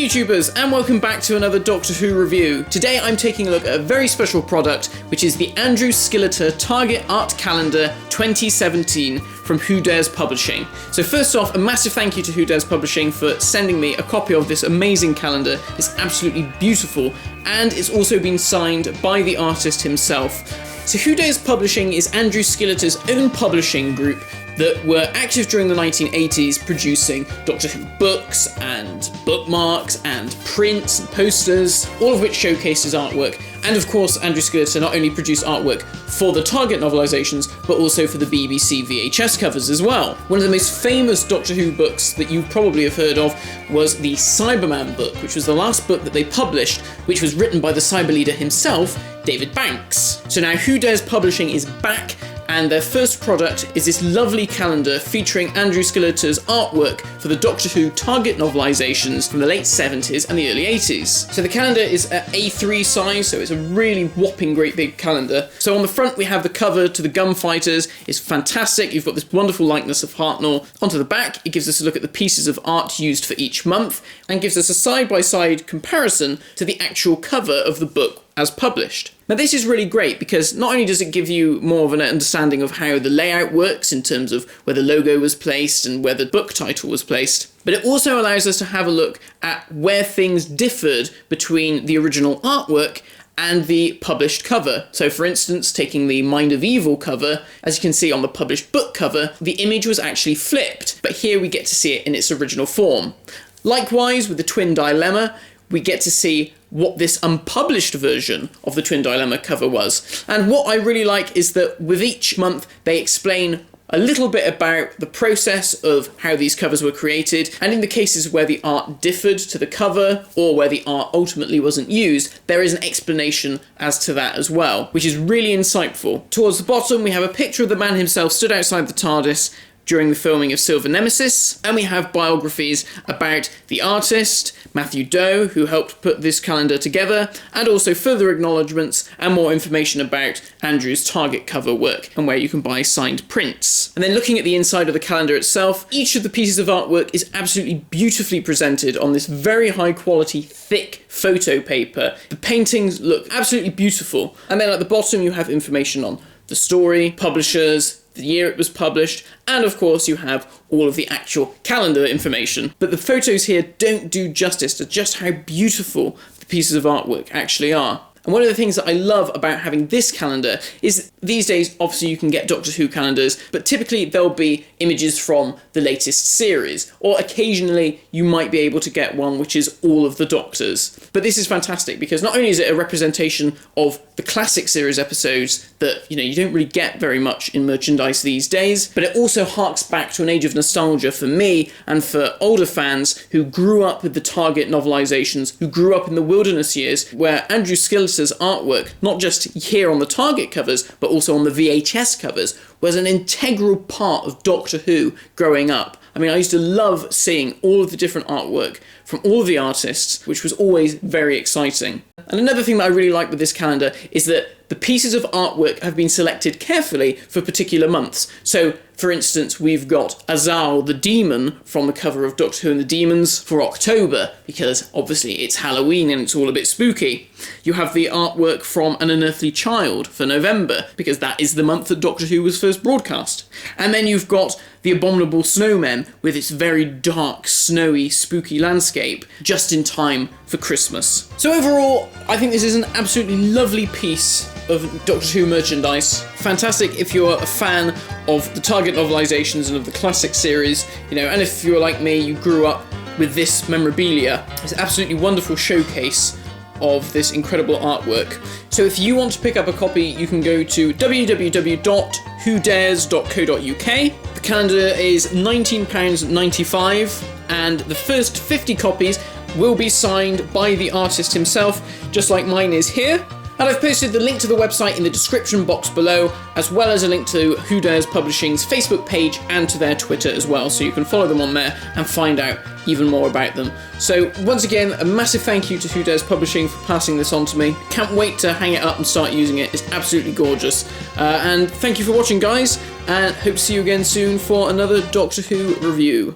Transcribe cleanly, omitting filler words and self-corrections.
YouTubers, and welcome back to another Doctor Who review. Today I'm taking a look at a very special product, which is the Andrew Skilleter Target Art Calendar 2017 from Who Dares Publishing. So first off, a massive thank you to Who Dares Publishing for sending me a copy of this amazing calendar. It's absolutely beautiful, and it's also been signed by the artist himself. So Who Dares Publishing is Andrew Skilleter's own publishing group that were active during the 1980s, producing Doctor Who books and bookmarks and prints and posters, all of which showcased his artwork. And of course, Andrew Skilleter not only produced artwork for the Target novelisations, but also for the BBC VHS covers as well. One of the most famous Doctor Who books that you probably have heard of was the Cyberman book, which was the last book that they published, which was written by the cyber leader himself, David Banks. So now Who Dares Publishing is back, and their first product is this lovely calendar featuring Andrew Skilleter's artwork for the Doctor Who Target novelisations from the late 70s and the early 80s. So the calendar is at A3 size, so it's a really whopping great big calendar. So on the front we have the cover to the Gunfighters. It's fantastic. You've got this wonderful likeness of Hartnell. Onto the back, it gives us a look at the pieces of art used for each month and gives us a side-by-side comparison to the actual cover of the book as published. Now this is really great because not only does it give you more of an understanding of how the layout works in terms of where the logo was placed and where the book title was placed, but it also allows us to have a look at where things differed between the original artwork and the published cover. So for instance, taking the Mind of Evil cover, as you can see on the published book cover, the image was actually flipped, but here we get to see it in its original form. Likewise, with the Twin Dilemma, we get to see what this unpublished version of the Twin Dilemma cover was. And what I really like is that with each month they explain a little bit about the process of how these covers were created, and in the cases where the art differed to the cover or where the art ultimately wasn't used, there is an explanation as to that as well, which is really insightful. Towards the bottom we have a picture of the man himself stood outside the TARDIS during the filming of Silver Nemesis, and we have biographies about the artist, Matthew Doe, who helped put this calendar together, and also further acknowledgements and more information about Andrew's Target cover work and where you can buy signed prints. And then looking at the inside of the calendar itself, each of the pieces of artwork is absolutely beautifully presented on this very high quality, thick photo paper. The paintings look absolutely beautiful. And then at the bottom you have information on the story, publishers, the year it was published, and of course you have all of the actual calendar information. But the photos here don't do justice to just how beautiful the pieces of artwork actually are. And one of the things that I love about having this calendar is these days, obviously you can get Doctor Who calendars, but typically there'll be images from the latest series, or occasionally you might be able to get one which is all of the Doctors. But this is fantastic because not only is it a representation of the classic series episodes that, you don't really get very much in merchandise these days, but it also harks back to an age of nostalgia for me and for older fans who grew up with the Target novelisations, who grew up in the wilderness years, where Andrew Skilleter's artwork, not just here on the Target covers, but also on the VHS covers, was an integral part of Doctor Who growing up. I mean, I used to love seeing all of the different artwork from all of the artists, which was always very exciting. And another thing that I really like with this calendar is that the pieces of artwork have been selected carefully for particular months. So, for instance, we've got Azal the Demon from the cover of Doctor Who and the Demons for October, because obviously it's Halloween and it's all a bit spooky. You have the artwork from An Unearthly Child for November, because that is the month that Doctor Who was first broadcast. And then you've got The Abominable Snowmen with its very dark, snowy, spooky landscape, just in time for Christmas. So overall, I think this is an absolutely lovely piece of Doctor Who merchandise. Fantastic if you're a fan of the Target novelisations and of the classic series, and if you're like me, you grew up with this memorabilia. It's an absolutely wonderful showcase of this incredible artwork. So if you want to pick up a copy, you can go to www.whodares.co.uk. The calendar is £19.95, and the first 50 copies will be signed by the artist himself, just like mine is here. And I've posted the link to the website in the description box below, as well as a link to Who Dares Publishing's Facebook page and to their Twitter as well, so you can follow them on there and find out even more about them. So once again, a massive thank you to Who Dares Publishing for passing this on to me. Can't wait to hang it up and start using it. It's absolutely gorgeous. And thank you for watching, guys, and hope to see you again soon for another Doctor Who review.